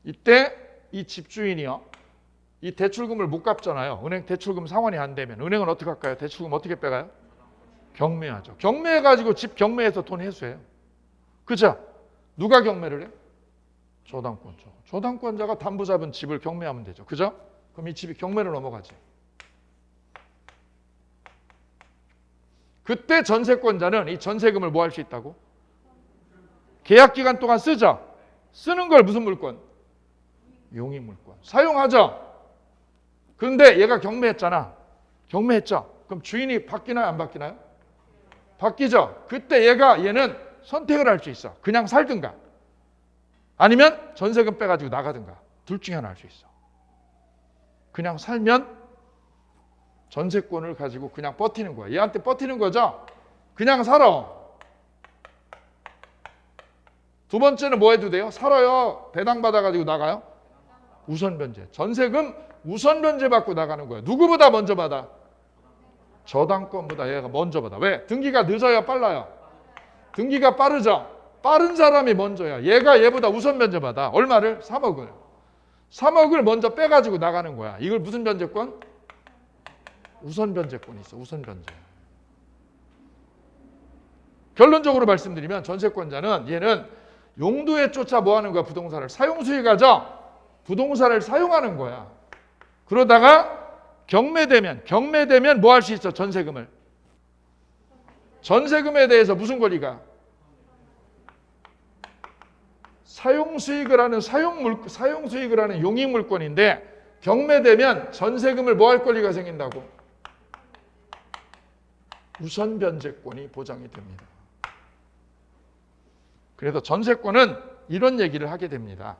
이때 이 집주인이요. 이 대출금을 못 갚잖아요. 은행 대출금 상환이 안 되면 은행은 어떻게 할까요? 대출금 어떻게 빼가요? 경매하죠. 경매해가지고 집 경매해서 돈 회수해요. 그죠? 누가 경매를 해? 저당권자. 저당권자가 담보 잡은 집을 경매하면 되죠. 그죠? 그럼 이 집이 경매로 넘어가지. 그때 전세권자는 이 전세금을 뭐 할 수 있다고? 계약 기간 동안 쓰죠. 쓰는 걸 무슨 물권? 용익물권. 사용하죠. 그런데 얘가 경매했잖아. 경매했죠. 그럼 주인이 바뀌나요? 안 바뀌나요? 바뀌죠. 그때 얘는 선택을 할 수 있어. 그냥 살든가 아니면 전세금 빼가지고 나가든가 둘 중에 하나 할 수 있어. 그냥 살면 전세권을 가지고 그냥 버티는 거야. 얘한테 버티는 거죠. 그냥 살아. 두 번째는 뭐 해도 돼요? 살아요. 배당 받아가지고 나가요? 우선 변제. 전세금 우선 변제 받고 나가는 거예요. 누구보다 먼저 받아? 저당권보다 얘가 먼저 받아. 왜? 등기가 늦어요? 빨라요? 등기가 빠르죠? 빠른 사람이 먼저야. 얘보다 우선 변제 받아. 얼마를? 3억을. 3억을 먼저 빼가지고 나가는 거야. 이걸 무슨 변제권? 우선 변제권이 있어. 우선 변제. 결론적으로 말씀드리면 전세권자는 얘는 용도에 쫓아 뭐 하는 거야? 부동산을. 사용수익하죠? 부동산을 사용하는 거야. 그러다가 경매되면 뭐 할 수 있어? 전세금을. 전세금에 대해서 무슨 권리가? 사용수익을 하는 용익물권인데 경매되면 전세금을 뭐 할 권리가 생긴다고? 우선 변제권이 보장이 됩니다. 그래서 전세권은 이런 얘기를 하게 됩니다.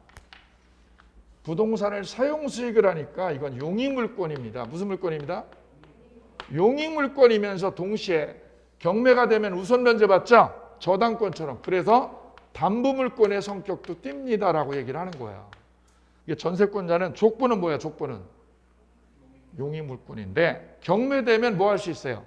부동산을 사용수익을 하니까 이건 용익물권입니다. 무슨 물권입니다? 용익물권이면서 동시에 경매가 되면 우선 변제 받죠? 저당권처럼. 그래서 담보물권의 성격도 띱니다라고 얘기를 하는 거야. 이게 전세권자는 족보는 뭐야? 족보는 용익물권인데 경매되면 뭐 할 수 있어요?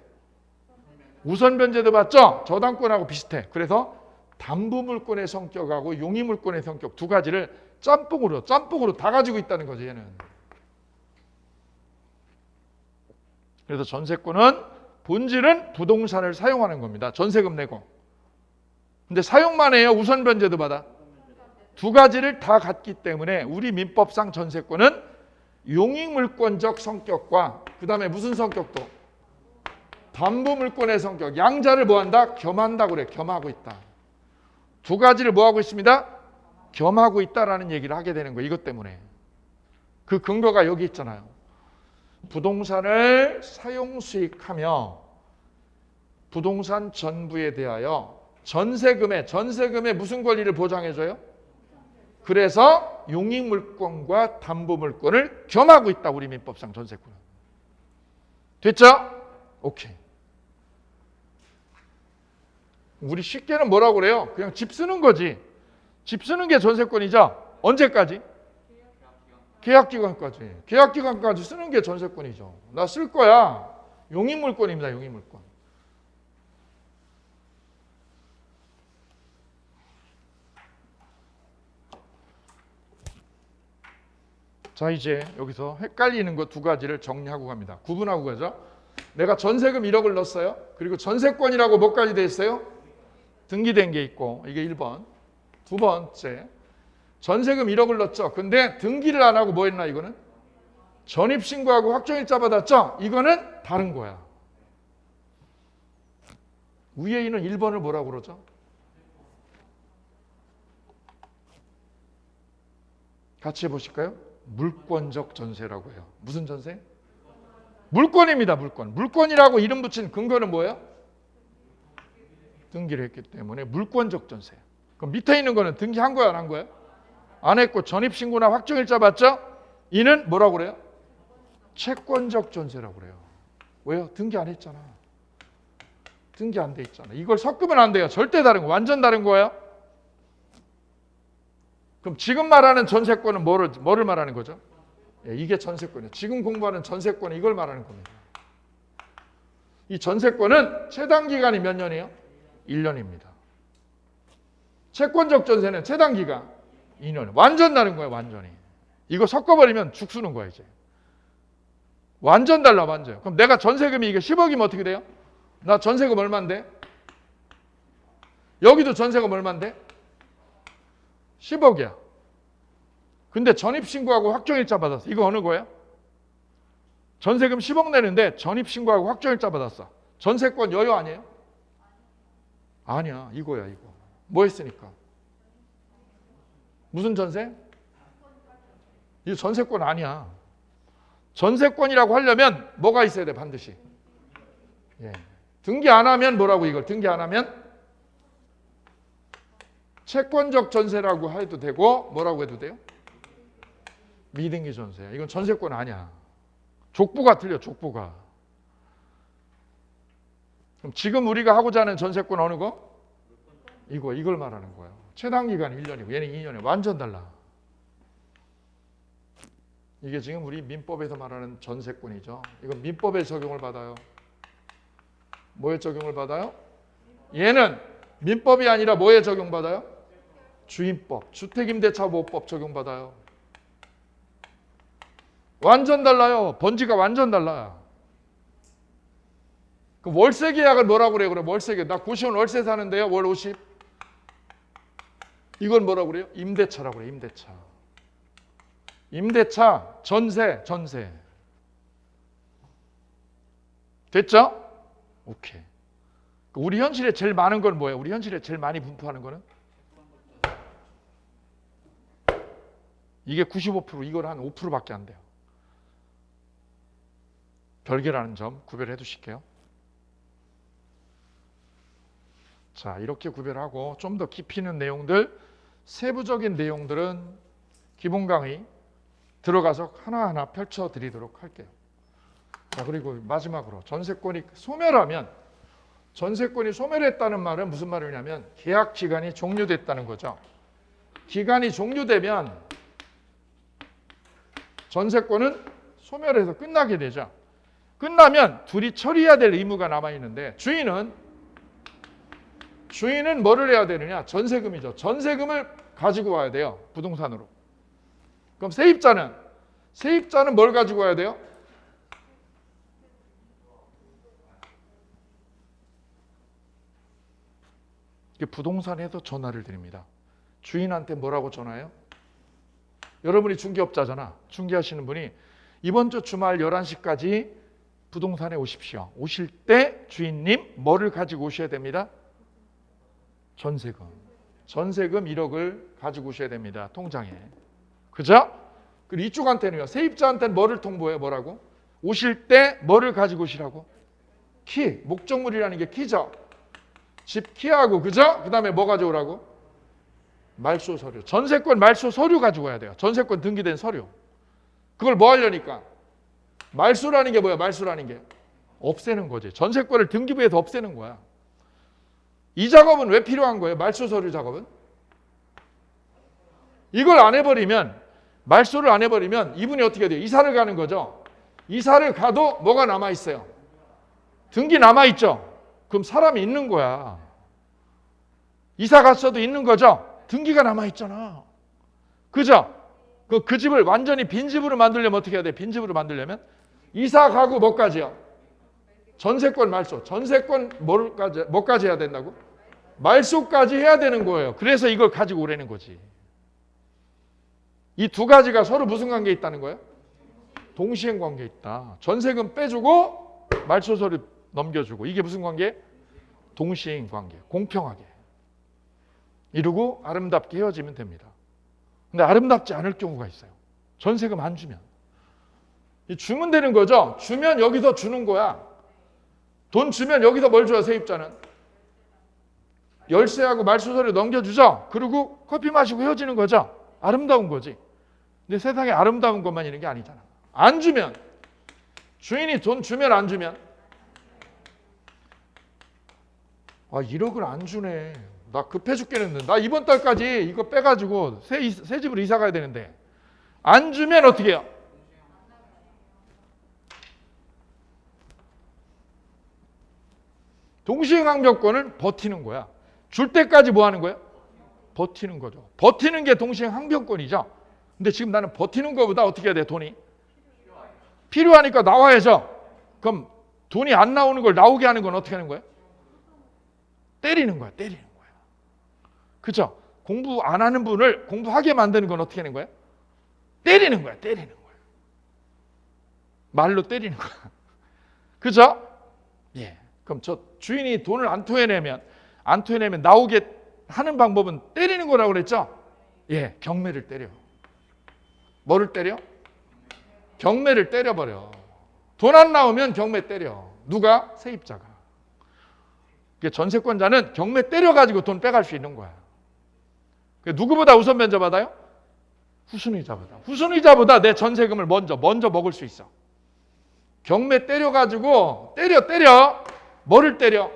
우선 변제도 받죠? 저당권하고 비슷해. 그래서 담보물권의 성격하고 용익물권의 성격 두 가지를 짬뽕으로 다 가지고 있다는 거죠. 얘는. 그래서 전세권은 본질은 부동산을 사용하는 겁니다. 전세금 내고. 근데 사용만 해요? 우선 변제도 받아? 두 가지를 다 갖기 때문에 우리 민법상 전세권은 용익물권적 성격과 그 다음에 무슨 성격도? 담보물권의 성격. 양자를 뭐한다? 겸한다고 그래. 겸하고 있다. 두 가지를 뭐하고 있습니다? 겸하고 있다라는 얘기를 하게 되는 거예요. 이것 때문에. 그 근거가 여기 있잖아요. 부동산을 사용수익하며 부동산 전부에 대하여 전세금에 무슨 권리를 보장해줘요? 그래서 용익물권과 담보물권을 겸하고 있다. 우리 민법상 전세권은. 됐죠? 오케이. 우리 쉽게는 뭐라고 그래요? 그냥 집 쓰는 거지. 집 쓰는 게 전세권이죠. 언제까지? 계약기간까지. 계약기간까지 쓰는 게 전세권이죠. 나 쓸 거야. 용익물권입니다. 용익물권. 자, 이제 여기서 헷갈리는 거 두 가지를 정리하고 갑니다. 구분하고 가죠. 내가 전세금 1억을 넣었어요. 그리고 전세권이라고 뭐까지 돼 있어요? 등기된 게 있고, 이게 1번. 두 번째, 전세금 1억을 넣었죠. 근데 등기를 안 하고 뭐 했나 이거는? 전입신고하고 확정일자 받았죠? 이거는 다른 거야. 위에 있는 1번을 뭐라고 그러죠? 같이 해보실까요? 물권적 전세라고 해요. 무슨 전세? 물권입니다. 물권. 물권이라고 이름 붙인 근거는 뭐예요? 등기를 했기 때문에 물권적 전세. 그럼 밑에 있는 거는 등기한 거야, 안 한 거야? 안 했고 전입신고나 확정일자 받죠? 이는 뭐라고 그래요? 채권적 전세라고 그래요. 왜요? 등기 안 했잖아. 등기 안 돼 있잖아. 이걸 섞으면 안 돼요. 절대 다른 거, 완전 다른 거예요. 그럼 지금 말하는 전세권은 뭐를 말하는 거죠? 예, 이게 전세권이에요. 지금 공부하는 전세권은 이걸 말하는 겁니다. 이 전세권은 최단 기간이 몇 년이에요? 1년입니다. 채권적 전세는 최단 기간 2년. 완전 다른 거예요. 완전히. 이거 섞어버리면 죽 쓰는 거야 이제. 완전 달라. 완전. 그럼 내가 전세금이 이게 10억이면 어떻게 돼요? 나 전세금 얼마인데? 여기도 전세금 얼마인데? 10억이야. 근데 전입신고하고 확정일자 받았어. 이거 어느 거야? 전세금 10억 내는데 전입신고하고 확정일자 받았어. 전세권 여유 아니에요? 아니야. 이거야 이거. 뭐 했으니까? 무슨 전세? 이거 전세권 아니야. 전세권이라고 하려면 뭐가 있어야 돼 반드시? 예. 등기 안 하면 뭐라고 이걸? 등기 안 하면 채권적 전세라고 해도 되고 뭐라고 해도 돼요? 미등기 전세. 이건 전세권 아니야. 족부가 틀려. 족부가. 그럼 지금 우리가 하고자 하는 전세권 어느 거? 이걸 말하는 거예요. 최단 기간 1년이고 얘는 2년이에요. 완전 달라. 이게 지금 우리 민법에서 말하는 전세권이죠. 이건 민법에 적용을 받아요. 뭐에 적용을 받아요? 얘는 민법이 아니라 뭐에 적용받아요? 주임법, 주택임대차보호법 적용받아요. 완전 달라요. 번지가 완전 달라. 그 월세 계약을 뭐라고 그래요? 그래 월세 계약. 나 90원 월세 사는데요. 월 50. 이건 뭐라고 그래요? 임대차라고 그래요. 임대차. 임대차, 전세. 됐죠? 오케이. 우리 현실에 제일 많은 건 뭐예요? 우리 현실에 제일 많이 분포하는 거는? 이게 95%, 이건 한 5%밖에 안 돼요. 별개라는 점 구별해 두실게요. 자, 이렇게 구별하고 좀 더 깊이 있는 내용들, 세부적인 내용들은 기본 강의 들어가서 하나하나 펼쳐드리도록 할게요. 자, 그리고 마지막으로 전세권이 소멸했다는 말은 무슨 말이냐면 계약 기간이 종료됐다는 거죠. 기간이 종료되면 전세권은 소멸해서 끝나게 되죠. 끝나면 둘이 처리해야 될 의무가 남아있는데 주인은 뭐를 해야 되느냐? 전세금이죠. 전세금을 가지고 와야 돼요. 부동산으로. 그럼 세입자는 뭘 가지고 와야 돼요? 부동산에서 전화를 드립니다. 주인한테 뭐라고 전화해요? 여러분이 중개업자잖아. 중개하시는 분이 이번 주 주말 11시까지 부동산에 오십시오. 오실 때 주인님 뭐를 가지고 오셔야 됩니다? 전세금 1억을 가지고 오셔야 됩니다. 통장에. 그죠? 그리고 이쪽한테는요. 세입자한테는 뭐를 통보해요? 뭐라고? 오실 때 뭐를 가지고 오시라고? 키, 목적물이라는 게 키죠. 집 키하고, 그죠? 그 다음에 뭐 가져오라고? 말소 서류. 전세권 말소 서류 가지고 와야 돼요. 전세권 등기된 서류. 그걸 뭐 하려니까? 말소라는 게 뭐야? 말소라는 게 없애는 거지. 전세권을 등기부에서 없애는 거야. 이 작업은 왜 필요한 거예요? 말소 서류 작업은? 이걸 안 해버리면, 말소를 안 해버리면 이분이 어떻게 돼요? 이사를 가는 거죠. 이사를 가도 뭐가 남아있어요? 등기 남아있죠. 그럼 사람이 있는 거야. 이사 갔어도 있는 거죠. 등기가 남아있잖아. 그죠? 그 집을 완전히 빈집으로 만들려면 어떻게 해야 돼? 빈집으로 만들려면 이사 가고 뭐까지요? 전세권 말소. 전세권 뭐까지 해야 된다고? 말소까지 해야 되는 거예요. 그래서 이걸 가지고 오라는 거지. 이 두 가지가 서로 무슨 관계에 있다는 거예요? 동시행 관계에 있다. 전세금 빼주고 말소 서류 넘겨주고. 이게 무슨 관계? 동시행 관계. 공평하게. 이러고 아름답게 헤어지면 됩니다. 근데 아름답지 않을 경우가 있어요. 전세금 안 주면. 주면 되는 거죠. 주면 여기서 주는 거야. 돈 주면 여기서 뭘 줘요? 세입자는. 열쇠하고 말소 서류 넘겨주죠. 그리고 커피 마시고 헤어지는 거죠. 아름다운 거지. 근데 세상에 아름다운 것만 있는 게 아니잖아. 안 주면, 주인이 돈 주면 안 주면, 1억을 안 주네. 나 급해 죽겠는데. 나 이번 달까지 이거 빼가지고 새 집으로 이사 가야 되는데. 안 주면 어떻게 해요? 동시행항변권은 버티는 거야. 줄 때까지 뭐 하는 거예요? 버티는 거죠. 버티는 게 동시행항변권이죠. 근데 지금 나는 버티는 것보다 어떻게 해야 돼? 돈이 필요하니까 나와야죠. 그럼 돈이 안 나오는 걸 나오게 하는 건 어떻게 하는 거예요? 때리는 거야. 때리는 거야. 그렇죠? 공부 안 하는 분을 공부하게 만드는 건 어떻게 하는 거예요? 때리는 거야. 때리는 거야. 말로 때리는 거야. 그렇죠? 예. 그럼 저 주인이 돈을 안 토해내면 나오게 하는 방법은 때리는 거라고 그랬죠? 예, 경매를 때려. 뭐를 때려? 경매를 때려버려. 돈 안 나오면 경매 때려. 누가? 세입자가. 전세권자는 경매 때려가지고 돈 빼갈 수 있는 거야. 누구보다 우선 면제받아요? 후순위자보다. 후순위자보다 내 전세금을 먼저 먹을 수 있어. 경매 때려가지고 때려. 뭐를 때려?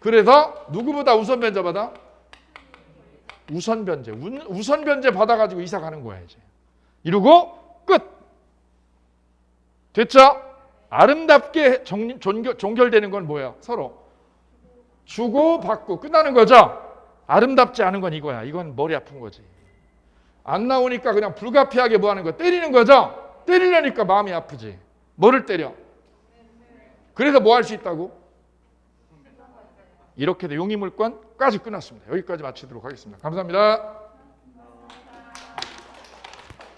그래서 누구보다 우선 면제받아? 우선 변제 받아가지고 이사 가는 거야 이제. 이러고 끝. 됐죠? 아름답게 종결되는 건 뭐예요? 서로 주고 받고 끝나는 거죠. 아름답지 않은 건 이거야. 이건 머리 아픈 거지. 안 나오니까 그냥 불가피하게 뭐 하는 거? 때리는 거죠. 때리려니까 마음이 아프지. 뭐를 때려? 그래서 뭐 할 수 있다고? 이렇게 돼 용의물권까지 끝났습니다. 여기까지 마치도록 하겠습니다. 감사합니다.